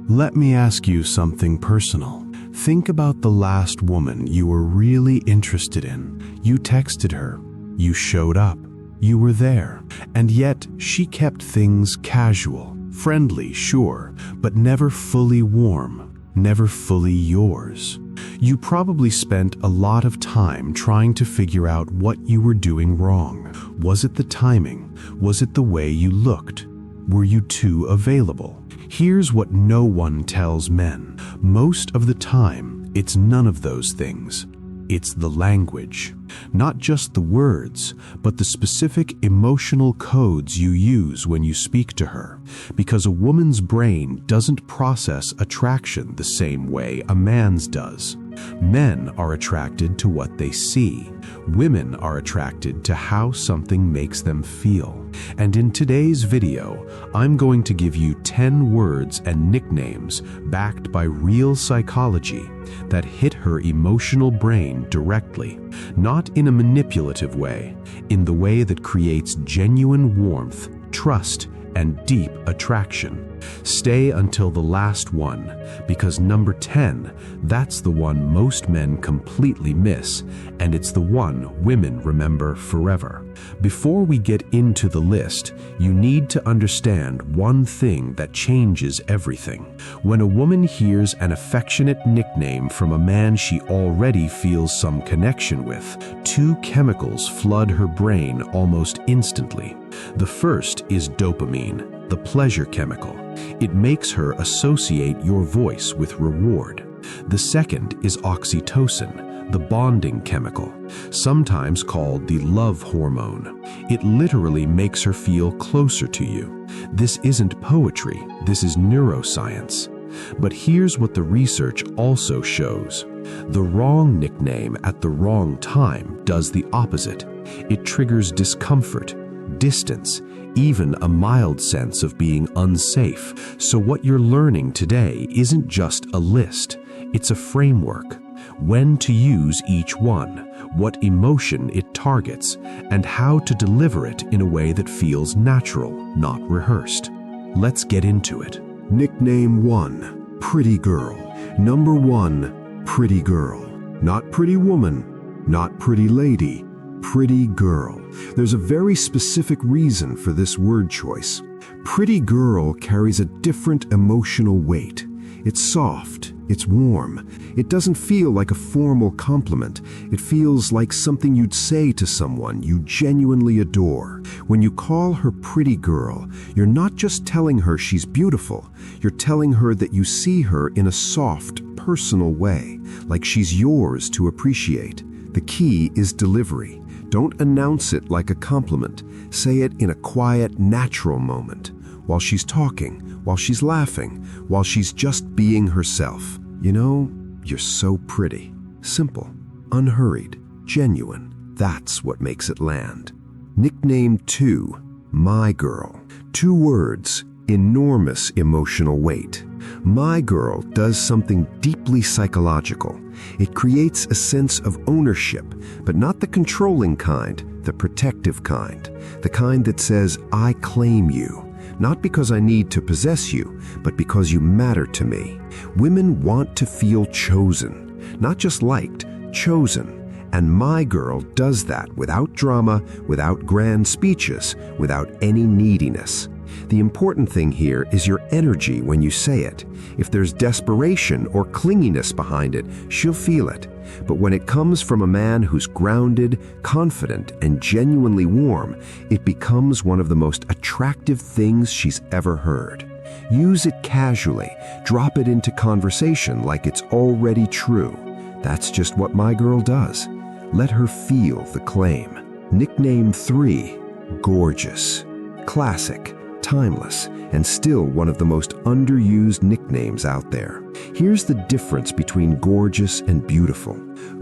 Let me ask you something personal. Think about the last woman you were really interested in. You texted her. You showed up. You were there. And yet she kept things casual, friendly, sure, but never fully warm, never fully yours. You probably spent a lot of time trying to figure out what you were doing wrong. Was it the timing? Was it the way you looked? Were you too available? Here's what no one tells men. Most of the time, it's none of those things. It's the language. Not just the words, but the specific emotional codes you use when you speak to her. Because a woman's brain doesn't process attraction the same way a man's does. Men are attracted to what they see. Women are attracted to how something makes them feel. And in today's video, I'm going to give you 10 words and nicknames backed by real psychology that hit her emotional brain directly, not in a manipulative way, in the way that creates genuine warmth, trust, and deep attraction. Stay until the last one, because number 10, that's the one most men completely miss, and it's the one women remember forever. Before we get into the list, you need to understand one thing that changes everything. When a woman hears an affectionate nickname from a man she already feels some connection with, two chemicals flood her brain almost instantly. The first is dopamine, the pleasure chemical. It makes her associate your voice with reward. The second is oxytocin, the bonding chemical, sometimes called the love hormone. It literally makes her feel closer to you. This isn't poetry, this is neuroscience. But here's what the research also shows. The wrong nickname at the wrong time does the opposite. It triggers discomfort, distance, even a mild sense of being unsafe. So what you're learning today isn't just a list, it's a framework. When to use each one, what emotion it targets, and how to deliver it in a way that feels natural, not rehearsed. Let's get into it. Nickname 1, Pretty Girl. Number 1, Pretty Girl. Not pretty woman, not pretty lady, pretty girl. There's a very specific reason for this word choice. Pretty girl carries a different emotional weight. It's soft, it's warm. It doesn't feel like a formal compliment. It feels like something you'd say to someone you genuinely adore. When you call her pretty girl, you're not just telling her she's beautiful. You're telling her that you see her in a soft, personal way, like she's yours to appreciate. The key is delivery. Don't announce it like a compliment. Say it in a quiet, natural moment, while she's talking, while she's laughing, while she's just being herself. You know, you're so pretty. Simple, unhurried, genuine. That's what makes it land. Nickname 2, My Girl. 2 words, enormous emotional weight. My Girl does something deeply psychological. It creates a sense of ownership, but not the controlling kind, the protective kind. The kind that says, I claim you. Not because I need to possess you, but because you matter to me. Women want to feel chosen, not just liked, chosen. And My Girl does that without drama, without grand speeches, without any neediness. The important thing here is your energy when you say it. If there's desperation or clinginess behind it, she'll feel it. But when it comes from a man who's grounded, confident, and genuinely warm, it becomes one of the most attractive things she's ever heard. Use it casually. Drop it into conversation like it's already true. That's just what My Girl does. Let her feel the claim. Nickname 3, Gorgeous. Classic, timeless, and still one of the most underused nicknames out there. Here's the difference between gorgeous and beautiful.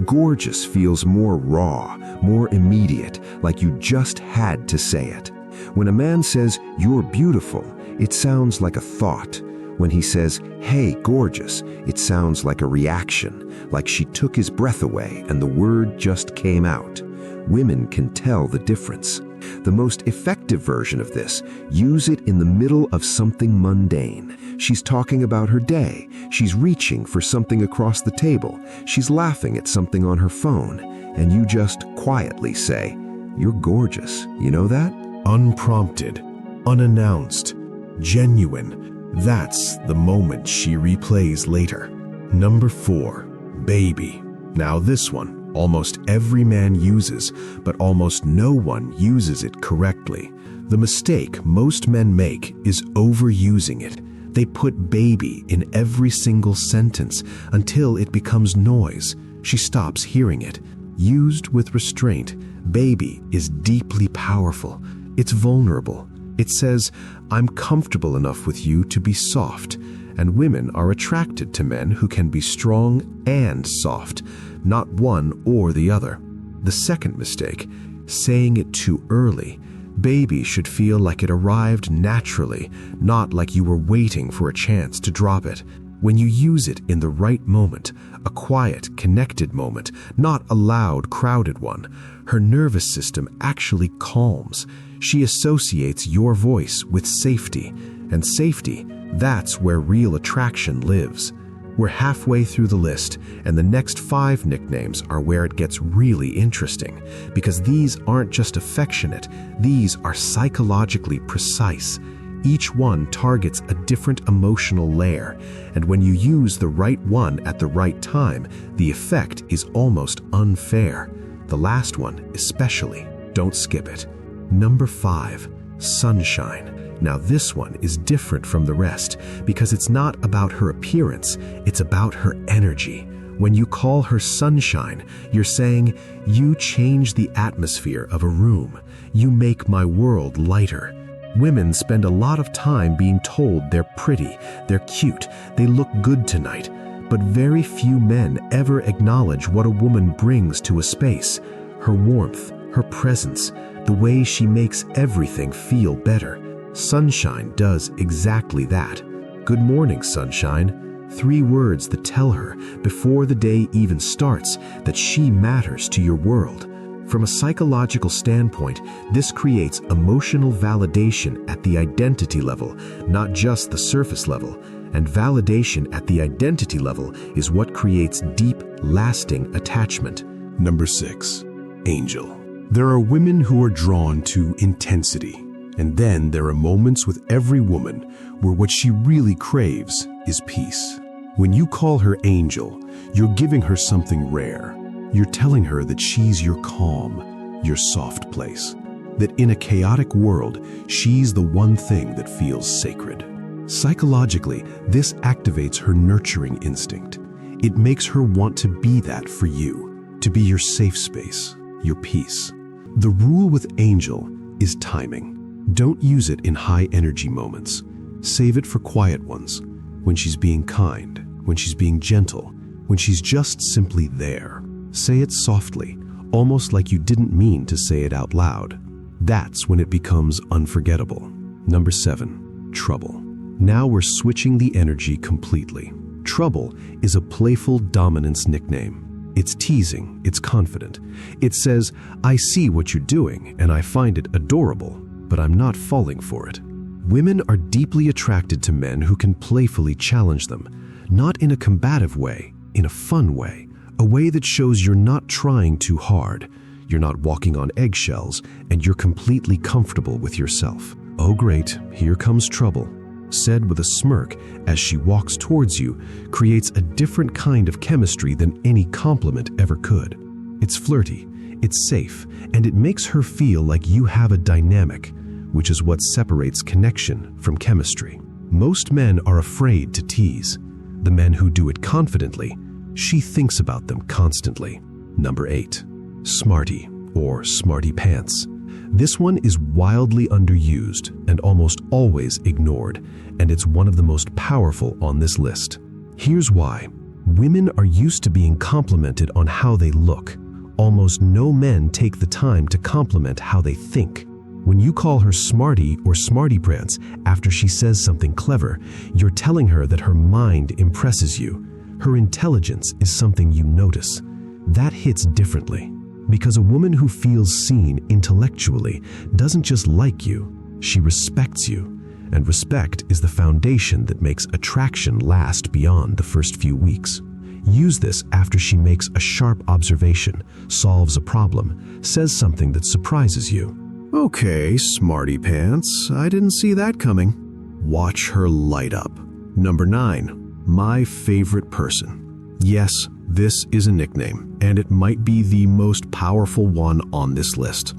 Gorgeous feels more raw, more immediate, like you just had to say it. When a man says, you're beautiful, it sounds like a thought. When he says, hey, gorgeous, it sounds like a reaction, like she took his breath away and the word just came out. Women can tell the difference. The most effective version of this, use it in the middle of something mundane. She's talking about her day. She's reaching for something across the table. She's laughing at something on her phone. And you just quietly say, "You're gorgeous. You know that?" Unprompted, unannounced, genuine. That's the moment she replays later. Number 4, baby. Now this one, almost every man uses, but almost no one uses it correctly. The mistake most men make is overusing it. They put baby in every single sentence until it becomes noise. She stops hearing it. Used with restraint, baby is deeply powerful. It's vulnerable. It says, "I'm comfortable enough with you to be soft." And women are attracted to men who can be strong and soft, not one or the other. The second mistake, saying it too early. Baby should feel like it arrived naturally, not like you were waiting for a chance to drop it. When you use it in the right moment, a quiet, connected moment, not a loud, crowded one, her nervous system actually calms. She associates your voice with safety, and safety, that's where real attraction lives. We're halfway through the list, and the next 5 nicknames are where it gets really interesting, because these aren't just affectionate, these are psychologically precise. Each one targets a different emotional layer, and when you use the right one at the right time, the effect is almost unfair. The last one especially, don't skip it. Number 5, sunshine. Now this one is different from the rest because it's not about her appearance, it's about her energy. When you call her sunshine, you're saying, "You change the atmosphere of a room. You make my world lighter." Women spend a lot of time being told they're pretty, they're cute, they look good tonight. But very few men ever acknowledge what a woman brings to a space. Her warmth, her presence, the way she makes everything feel better. Sunshine does exactly that. "Good morning, sunshine." 3 words that tell her, before the day even starts, that she matters to your world. From a psychological standpoint, this creates emotional validation at the identity level, not just the surface level. And validation at the identity level is what creates deep, lasting attachment. Number 6, angel. There are women who are drawn to intensity. And then there are moments with every woman where what she really craves is peace. When you call her angel, you're giving her something rare. You're telling her that she's your calm, your soft place. That in a chaotic world, she's the one thing that feels sacred. Psychologically, this activates her nurturing instinct. It makes her want to be that for you, to be your safe space, your peace. The rule with angel is timing. Don't use it in high energy moments. Save it for quiet ones, when she's being kind, when she's being gentle, when she's just simply there. Say it softly, almost like you didn't mean to say it out loud. That's when it becomes unforgettable. Number 7, trouble. Now we're switching the energy completely. Trouble is a playful dominance nickname. It's teasing, it's confident. It says, "I see what you're doing and I find it adorable, but I'm not falling for it." Women are deeply attracted to men who can playfully challenge them, not in a combative way, in a fun way, a way that shows you're not trying too hard, you're not walking on eggshells, and you're completely comfortable with yourself. "Oh great, here comes trouble," said with a smirk as she walks towards you, creates a different kind of chemistry than any compliment ever could. It's flirty, it's safe, and it makes her feel like you have a dynamic, which is what separates connection from chemistry. Most men are afraid to tease. The men who do it confidently, she thinks about them constantly. Number 8, smarty or smarty pants. This one is wildly underused and almost always ignored, and it's one of the most powerful on this list. Here's why. Women are used to being complimented on how they look. Almost no men take the time to compliment how they think. When you call her smarty or smarty pants after she says something clever, you're telling her that her mind impresses you. Her intelligence is something you notice. That hits differently. Because a woman who feels seen intellectually doesn't just like you, she respects you. And respect is the foundation that makes attraction last beyond the first few weeks. Use this after she makes a sharp observation, solves a problem, says something that surprises you. Okay, smarty pants, I didn't see that coming. Watch her light up. Number 9, my favorite person. Yes, this is a nickname, and it might be the most powerful one on this list.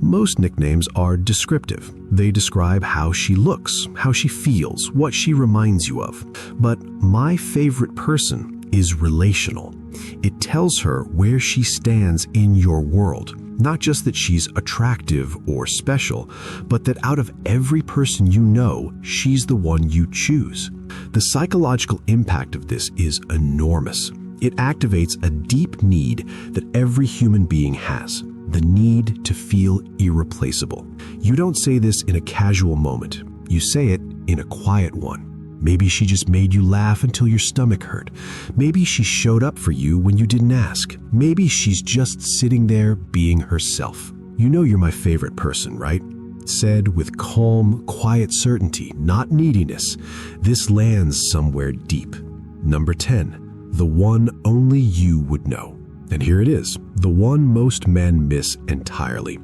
Most nicknames are descriptive. They describe how she looks, how she feels, what she reminds you of. But my favorite person is relational. It tells her where she stands in your world. Not just that she's attractive or special, but that out of every person you know, she's the one you choose. The psychological impact of this is enormous. It activates a deep need that every human being has, the need to feel irreplaceable. You don't say this in a casual moment. You say it in a quiet one. Maybe she just made you laugh until your stomach hurt. Maybe she showed up for you when you didn't ask. Maybe she's just sitting there being herself. You know you're my favorite person, right? Said with calm, quiet certainty, not neediness. This lands somewhere deep. Number 10, the one only you would know. And here it is, the one most men miss entirely.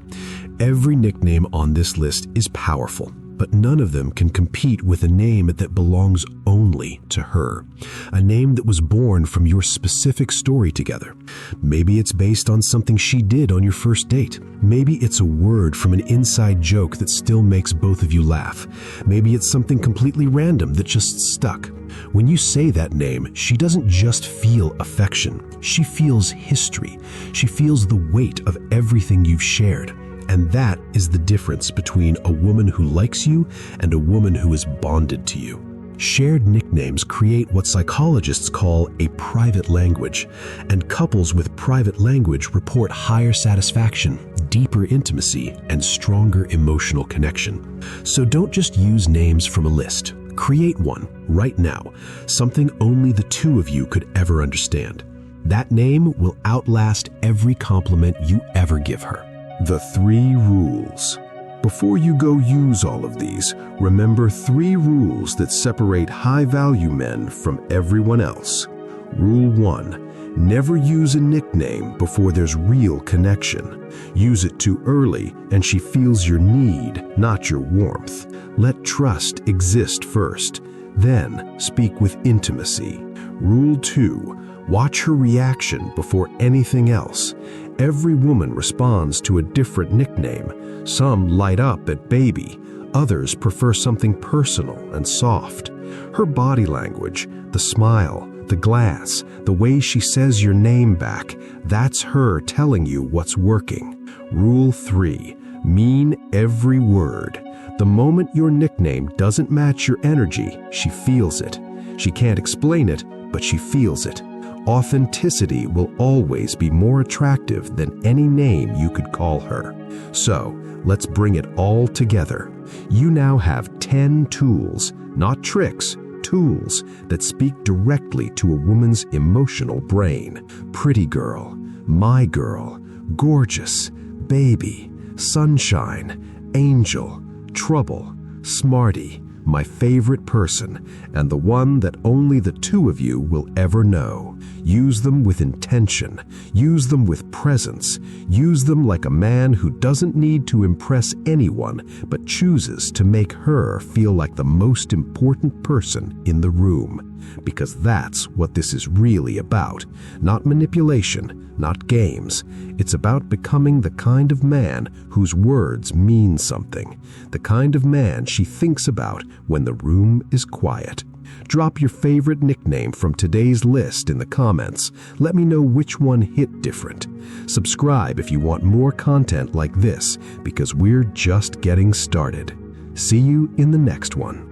Every nickname on this list is powerful, but none of them can compete with a name that belongs only to her. A name that was born from your specific story together. Maybe it's based on something she did on your first date. Maybe it's a word from an inside joke that still makes both of you laugh. Maybe it's something completely random that just stuck. When you say that name, she doesn't just feel affection. She feels history. She feels the weight of everything you've shared. And that is the difference between a woman who likes you and a woman who is bonded to you. Shared nicknames create what psychologists call a private language, and couples with private language report higher satisfaction, deeper intimacy, and stronger emotional connection. So don't just use names from a list. Create one right now, something only the two of you could ever understand. That name will outlast every compliment you ever give her. The 3 rules. Before you go use all of these, remember 3 rules that separate high-value men from everyone else. Rule 1. Never use a nickname before there's real connection. Use it too early and she feels your need, not your warmth. Let trust exist first, then speak with intimacy. Rule 2. Watch her reaction before anything else. Every woman responds to a different nickname. Some light up at baby, others prefer something personal and soft. Her body language, the smile, the glance, the way she says your name back, that's her telling you what's working. Rule 3. Mean every word. The moment your nickname doesn't match your energy, she feels it. She can't explain it, but she feels it. Authenticity will always be more attractive than any name you could call her. So, let's bring it all together. You now have 10 tools, not tricks, tools that speak directly to a woman's emotional brain. Pretty girl, my girl, gorgeous, baby, sunshine, angel, trouble, smarty, my favorite person, and the one that only the two of you will ever know. Use them with intention. Use them with presence. Use them like a man who doesn't need to impress anyone, but chooses to make her feel like the most important person in the room. Because that's what this is really about. Not manipulation, not games. It's about becoming the kind of man whose words mean something. The kind of man she thinks about when the room is quiet. Drop your favorite nickname from today's list in the comments. Let me know which one hit different. Subscribe if you want more content like this, because we're just getting started. See you in the next one.